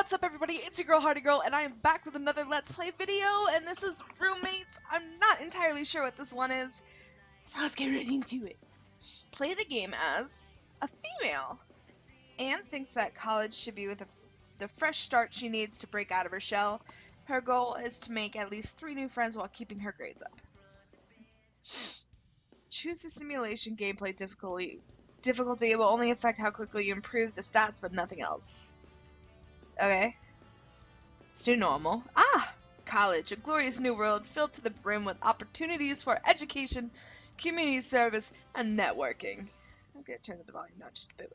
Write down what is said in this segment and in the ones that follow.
What's up, everybody? It's your girl Hardy Girl, and I am back with another Let's Play video, and this is Roommates. I'm not entirely sure what this one is, so let's get right into it. Play the game as a female. Anne thinks that college should be with the fresh start she needs to break out of her shell. Her goal is to make at least 3 new friends while keeping her grades up. Choose the simulation gameplay difficulty. Difficulty will only affect how quickly you improve the stats, but nothing else. Okay. Let's do normal. College, a glorious new world filled to the brim with opportunities for education, community service, and networking. I'm gonna turn the volume down just a bit.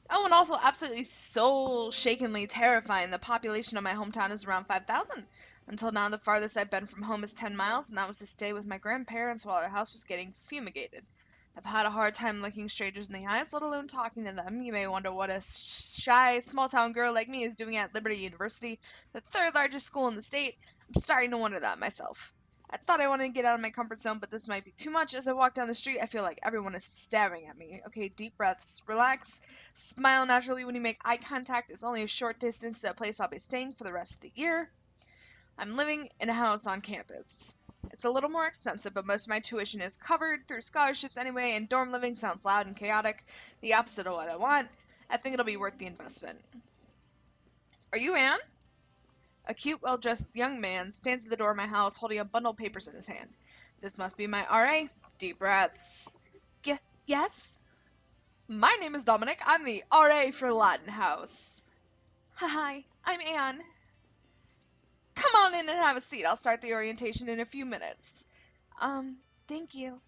Oh, and also absolutely soul-shakingly terrifying. The population of my hometown is around 5,000. Until now, the farthest I've been from home is 10 miles, and that was to stay with my grandparents while our house was getting fumigated. I've had a hard time looking strangers in the eyes, let alone talking to them. You may wonder what a shy, small-town girl like me is doing at Liberty University, the 3rd largest school in the state. I'm starting to wonder that myself. I thought I wanted to get out of my comfort zone, but this might be too much. As I walk down the street, I feel like everyone is staring at me. Okay, deep breaths, relax, smile naturally when you make eye contact. It's only a short distance to a place I'll be staying for the rest of the year. I'm living in a house on campus. It's a little more expensive, but most of my tuition is covered through scholarships anyway, and dorm living sounds loud and chaotic, the opposite of what I want. I think it'll be worth the investment. Are you Anne? A cute, well-dressed young man stands at the door of my house holding a bundle of papers in his hand. This must be my RA. Deep breaths. Yes? My name is Dominic. I'm the RA for Latin House. Hi, I'm Anne. Come on in and have a seat. I'll start the orientation in a few minutes. Thank you.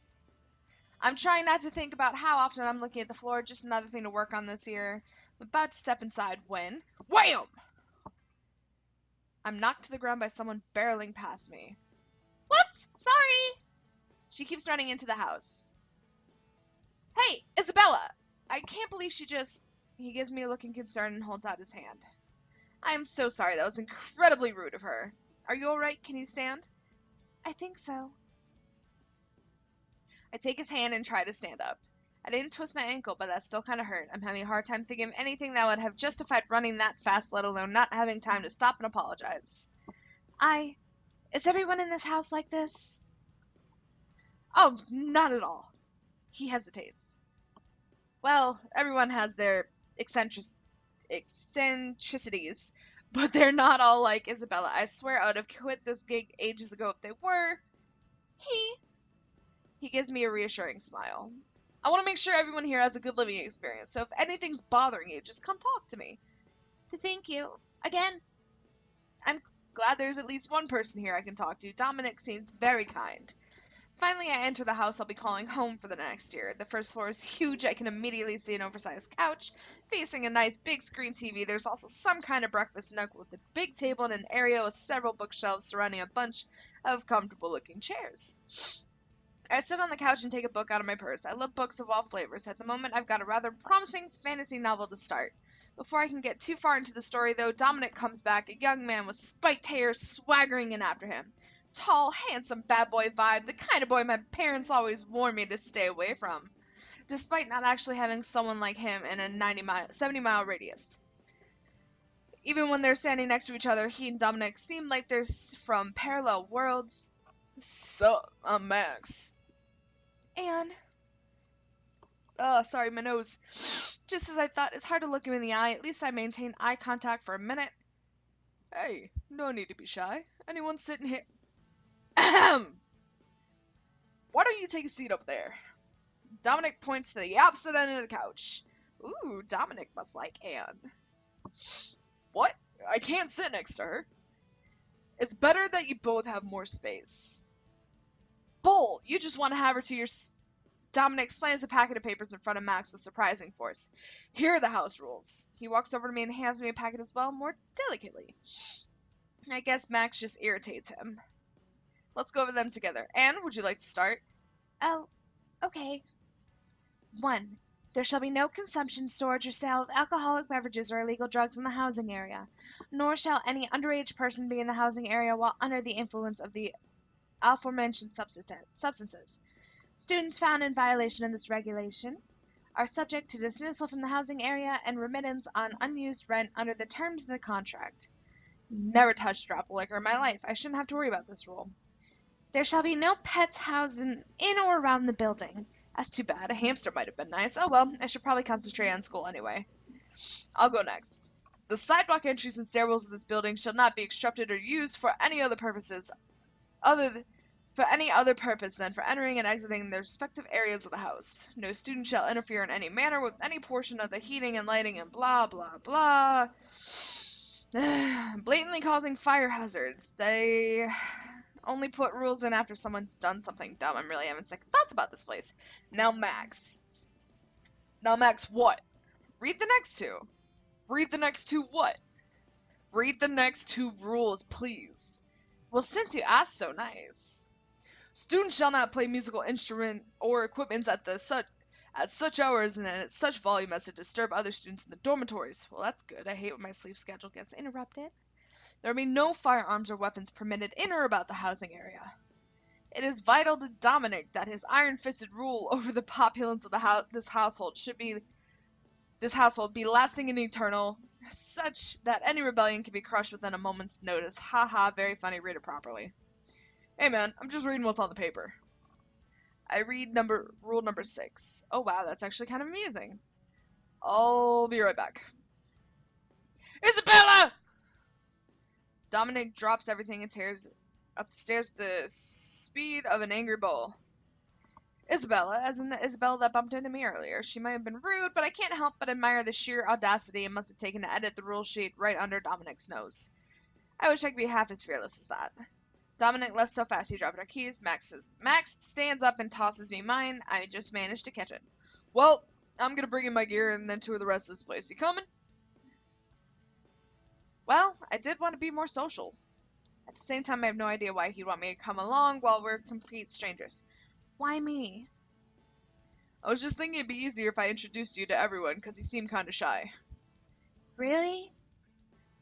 I'm trying not to think about how often I'm looking at the floor. Just another thing to work on this year. I'm about to step inside when... Wham! I'm knocked to the ground by someone barreling past me. Whoops! Sorry! She keeps running into the house. Hey, Isabella! I can't believe she just... He gives me a look of concern and holds out his hand. I am so sorry. That was incredibly rude of her. Are you alright? Can you stand? I think so. I take his hand and try to stand up. I didn't twist my ankle, but that still kind of hurt. I'm having a hard time thinking of anything that would have justified running that fast, let alone not having time to stop and apologize. Is everyone in this house like this? Oh, not at all. He hesitates. Well, everyone has their eccentricities, but they're not all like Isabella. I swear I would have quit this gig ages ago if they were. He gives me a reassuring smile. I want to make sure everyone here has a good living experience, so if anything's bothering you, just come talk to me. Thank you. Again. I'm glad there's at least one person here I can talk to. Dominic seems very kind. Finally, I enter the house I'll be calling home for the next year. The first floor is huge. I can immediately see an oversized couch facing a nice big screen TV. There's also some kind of breakfast nook with a big table and an area with several bookshelves surrounding a bunch of comfortable-looking chairs. I sit on the couch and take a book out of my purse. I love books of all flavors. At the moment, I've got a rather promising fantasy novel to start. Before I can get too far into the story, though, Dominic comes back, a young man with spiked hair swaggering in after him. Tall, handsome bad boy vibe, the kind of boy my parents always warned me to stay away from, despite not actually having someone like him in a 70-mile radius. Even when they're standing next to each other, he and Dominic seem like they're from parallel worlds. So, I'm Max. Anne. Sorry, my nose. Just as I thought, it's hard to look him in the eye. At least I maintain eye contact for a minute. Hey, no need to be shy. Anyone sitting here? Ahem! Why don't you take a seat up there? Dominic points to the opposite end of the couch. Ooh, Dominic must like Anne. What? I can't sit next to her. It's better that you both have more space. Bull, you just want to have her to your... Dominic slams a packet of papers in front of Max with surprising force. Here are the house rules. He walks over to me and hands me a packet as well, more delicately. I guess Max just irritates him. Let's go over them together. Anne, would you like to start? Oh, okay. 1. There shall be no consumption, storage, or sale of alcoholic beverages or illegal drugs in the housing area, nor shall any underage person be in the housing area while under the influence of the aforementioned substances. Students found in violation of this regulation are subject to dismissal from the housing area and remittance on unused rent under the terms of the contract. Never touched a drop of liquor in my life. I shouldn't have to worry about this rule. There shall be no pets housed in or around the building. That's too bad. A hamster might have been nice. Oh well, I should probably concentrate on school anyway. I'll go next. The sidewalk entries and stairwells of this building shall not be obstructed or used for any other purposes than for entering and exiting their respective areas of the house. No student shall interfere in any manner with any portion of the heating and lighting and blah blah blah. Blatantly causing fire hazards. They only put rules in after someone's done something dumb. I'm really having second thoughts about this place. Now Max, what? Read the next two. Read the next two what? Read the next two rules, please. Well, since you asked so nice. Students shall not play musical instrument or equipments at such hours and at such volume as to disturb other students in the dormitories. Well, that's good. I hate when my sleep schedule gets interrupted. There will be no firearms or weapons permitted in or about the housing area. It is vital to Dominic that his iron-fisted rule over the populace of this household be lasting and eternal, such that any rebellion can be crushed within a moment's notice. Ha ha, very funny, read it properly. Hey man, I'm just reading what's on the paper. I read rule number 6. Oh wow, that's actually kind of amusing. I'll be right back. Isabella! Dominic drops everything and tears up the stairs with the speed of an angry bull. Isabella, as in the Isabella that bumped into me earlier. She might have been rude, but I can't help but admire the sheer audacity it must have taken to edit the rule sheet right under Dominic's nose. I wish I could be half as fearless as that. Dominic left so fast he dropped our keys. Max stands up and tosses me mine. I just managed to catch it. Well, I'm gonna bring in my gear and then tour the rest of this place. You coming? Well, I did want to be more social. At the same time, I have no idea why he'd want me to come along while we're complete strangers. Why me? I was just thinking it'd be easier if I introduced you to everyone, because you seem kind of shy. Really?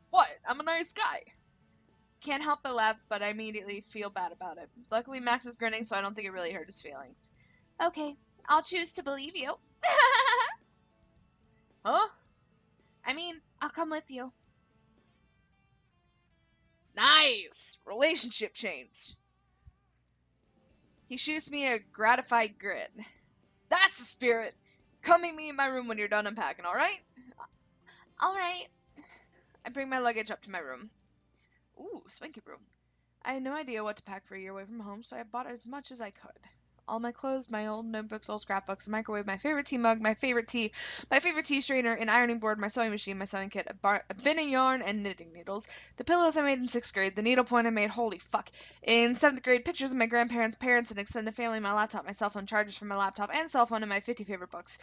What? I'm a nice guy. Can't help but laugh, but I immediately feel bad about it. Luckily, Max is grinning, so I don't think it really hurt his feelings. Okay, I'll choose to believe you. Huh? I mean, I'll come with you. Nice! Relationship change. He shoots me a gratified grin. That's the spirit! Come meet me in my room when you're done unpacking, alright? Alright. I bring my luggage up to my room. Ooh, swanky room. I had no idea what to pack for a year away from home, so I bought as much as I could. All my clothes, my old notebooks, old scrapbooks, a microwave, my favorite tea mug, my favorite tea strainer, an ironing board, my sewing machine, my sewing kit, a bin of yarn and knitting needles, the pillows I made in 6th grade, the needlepoint I made, holy fuck, in 7th grade, pictures of my grandparents, parents, and extended family, my laptop, my cell phone, chargers for my laptop and cell phone, and my 50 favorite books.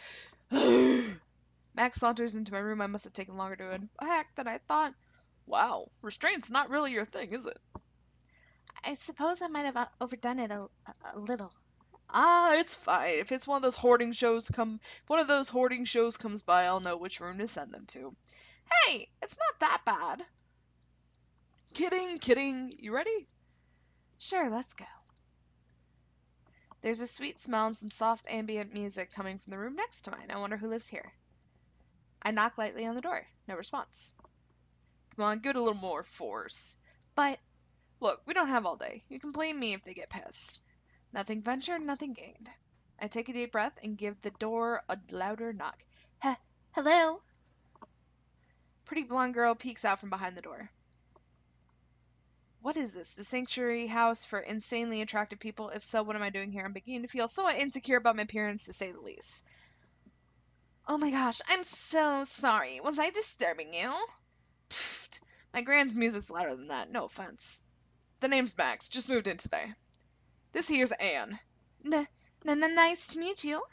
Max saunters into my room. I must have taken longer to unpack than I thought. Wow, restraint's not really your thing, is it? I suppose I might have overdone it a little. Ah, it's fine. If one of those hoarding shows comes by, I'll know which room to send them to. Hey, it's not that bad. Kidding. You ready? Sure, let's go. There's a sweet smell and some soft ambient music coming from the room next to mine. I wonder who lives here. I knock lightly on the door. No response. Come on, give it a little more force. But, look, we don't have all day. You can blame me if they get pissed. Nothing ventured, nothing gained. I take a deep breath and give the door a louder knock. Hello? Pretty blonde girl peeks out from behind the door. What is this? The sanctuary house for insanely attractive people? If so, what am I doing here? I'm beginning to feel somewhat insecure about my appearance, to say the least. Oh my gosh, I'm so sorry. Was I disturbing you? Pfft. My grand's music's louder than that. No offense. The name's Max. Just moved in today. This here's Anne. Nice to meet you.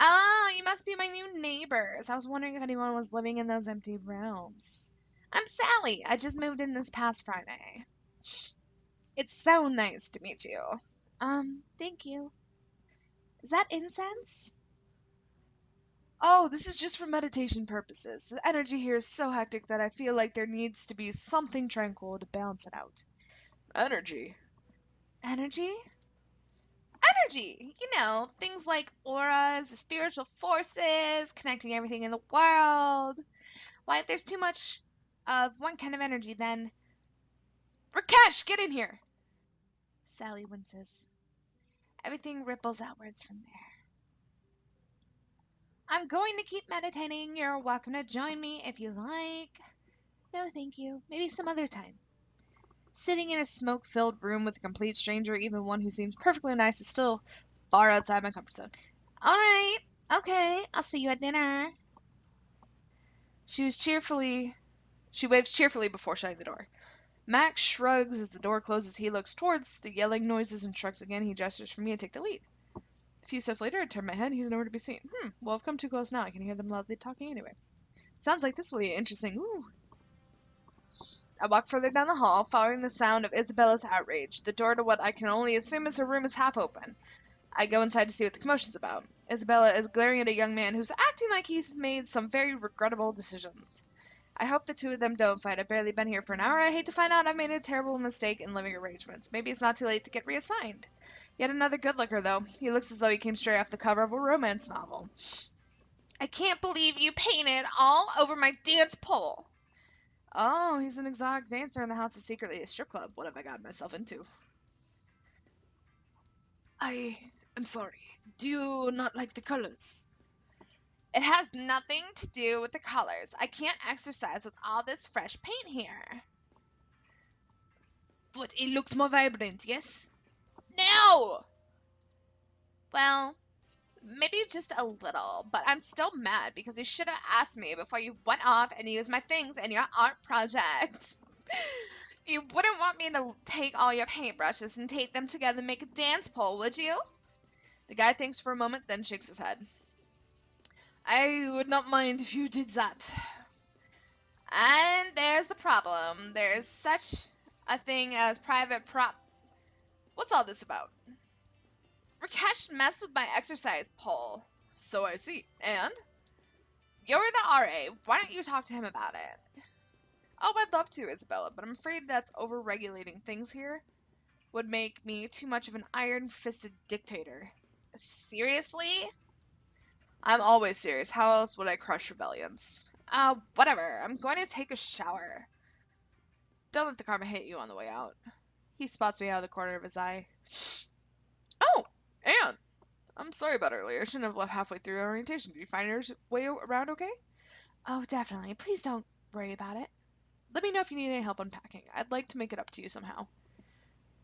Oh, you must be my new neighbors. I was wondering if anyone was living in those empty rooms. I'm Sally. I just moved in this past Friday. It's so nice to meet you. Thank you. Is that incense? Oh, this is just for meditation purposes. The energy here is so hectic that I feel like there needs to be something tranquil to balance it out. Energy? Energy? energy. You know, things like auras, spiritual forces, connecting everything in the world. Why, if there's too much of one kind of energy, then... Rakesh, get in here! Sally winces. Everything ripples outwards from there. I'm going to keep meditating. You're welcome to join me if you like. No, thank you. Maybe some other time. Sitting in a smoke-filled room with a complete stranger, even one who seems perfectly nice, is still far outside my comfort zone. All right. Okay. I'll see you at dinner. She waves cheerfully before shutting the door. Max shrugs as the door closes. He looks towards the yelling noises and shrugs again. He gestures for me to take the lead. A few steps later, I turn my head. He's nowhere to be seen. Well, I've come too close now. I can hear them loudly talking anyway. Sounds like this will be interesting. Ooh. I walk further down the hall, following the sound of Isabella's outrage. The door to what I can only assume is her room is half open. I go inside to see what the commotion's about. Isabella is glaring at a young man who's acting like he's made some very regrettable decisions. I hope the two of them don't fight. I've barely been here for an hour. I hate to find out I've made a terrible mistake in living arrangements. Maybe it's not too late to get reassigned. Yet another good looker, though. He looks as though he came straight off the cover of a romance novel. I can't believe you painted all over my dance pole. Oh, he's an exotic dancer and the house is secretly a strip club. What have I gotten myself into? I'm sorry. Do you not like the colors? It has nothing to do with the colors. I can't exercise with all this fresh paint here. But it looks more vibrant, yes? No! Well, maybe just a little, but I'm still mad because you should have asked me before you went off and used my things in your art project. You wouldn't want me to take all your paintbrushes and tape them together and make a dance pole, would you? The guy thinks for a moment, then shakes his head. I would not mind if you did that. And there's the problem. There's such a thing as private prop... What's all this about? Rakesh messed with my exercise pole. So I see. And? You're the RA. Why don't you talk to him about it? Oh, I'd love to, Isabella, but I'm afraid that's over-regulating things here would make me too much of an iron-fisted dictator. Seriously? I'm always serious. How else would I crush rebellions? Whatever. I'm going to take a shower. Don't let the karma hit you on the way out. He spots me out of the corner of his eye. Oh, Anne! I'm sorry about earlier. I shouldn't have left halfway through orientation. Did you find your way around okay? Oh, definitely. Please don't worry about it. Let me know if you need any help unpacking. I'd like to make it up to you somehow.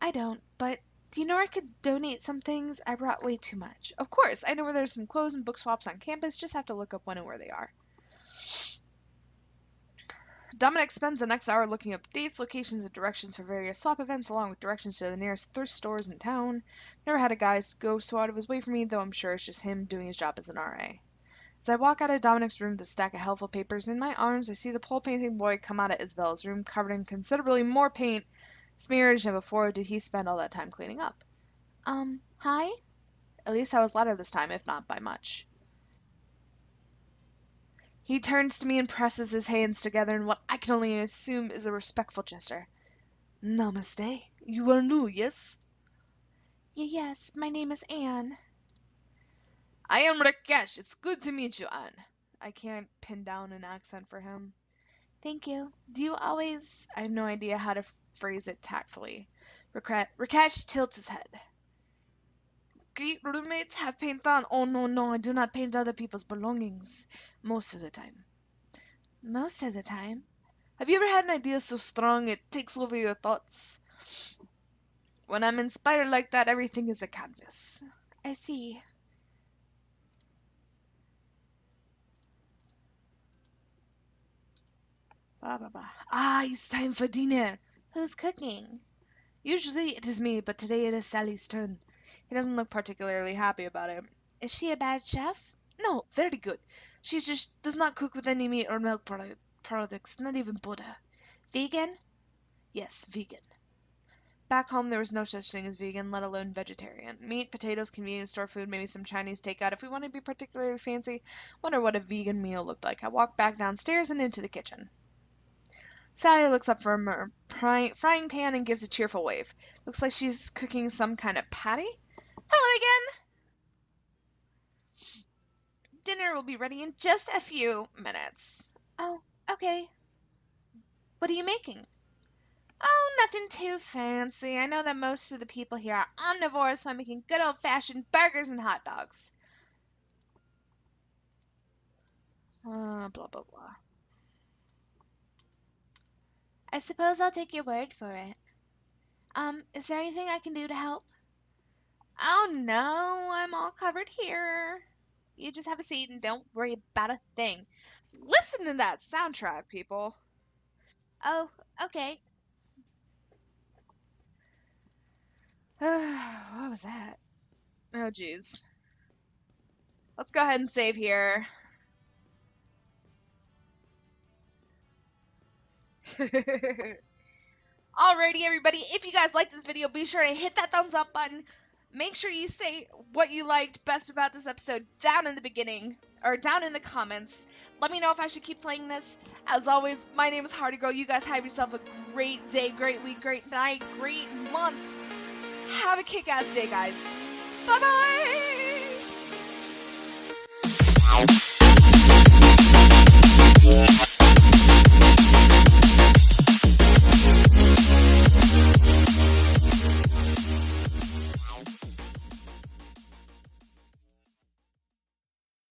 I don't, but do you know I could donate some things? I brought way too much. Of course, I know where there's some clothes and book swaps on campus. Just have to look up when and where they are. Dominic spends the next hour looking up dates, locations, and directions for various swap events, along with directions to the nearest thrift stores in town. Never had a guy go so out of his way for me, though I'm sure it's just him doing his job as an RA. As I walk out of Dominic's room with a stack of helpful papers in my arms, I see the pole painting boy come out of Isabella's room, covered in considerably more paint smearage than before did he spend all that time cleaning up. Hi? At least I was louder this time, if not by much. He turns to me and presses his hands together in what I can only assume is a respectful gesture. Namaste. You are new, yes? Yes, my name is Anne. I am Rakesh. It's good to meet you, Anne. I can't pin down an accent for him. Thank you. Do you always... I have no idea how to phrase it tactfully. Rakesh tilts his head. Greet roommates have paint on? Oh, no, I do not paint other people's belongings. Most of the time. Most of the time? Have you ever had an idea so strong it takes over your thoughts? When I'm inspired like that, everything is a canvas. I see. It's time for dinner. Who's cooking? Usually it is me, but today it is Sally's turn. He doesn't look particularly happy about it. Is she a bad chef? No, very good. She just does not cook with any meat or milk products, not even butter. Vegan? Yes, vegan. Back home there was no such thing as vegan, let alone vegetarian. Meat, potatoes, convenience store food, maybe some Chinese takeout if we want to be particularly fancy. Wonder what a vegan meal looked like. I walked back downstairs and into the kitchen. Sally looks up from her frying pan and gives a cheerful wave. Looks like she's cooking some kind of patty. Hello again! Dinner will be ready in just a few minutes. Oh, okay. What are you making? Oh, nothing too fancy. I know that most of the people here are omnivores, so I'm making good old-fashioned burgers and hot dogs. Blah, blah, blah. I suppose I'll take your word for it. Is there anything I can do to help? Oh, no, I'm all covered here. You just have a seat and don't worry about a thing. Listen to that soundtrack, people. Oh, okay. What was that? Oh, jeez. Let's go ahead and save here. Alrighty, everybody. If you guys liked this video, be sure to hit that thumbs up button. Make sure you say what you liked best about this episode down in the beginning, or down in the comments. Let me know if I should keep playing this. As always, my name is Hardy Girl. You guys have yourself a great day, great week, great night, great month. Have a kick-ass day, guys. Bye-bye!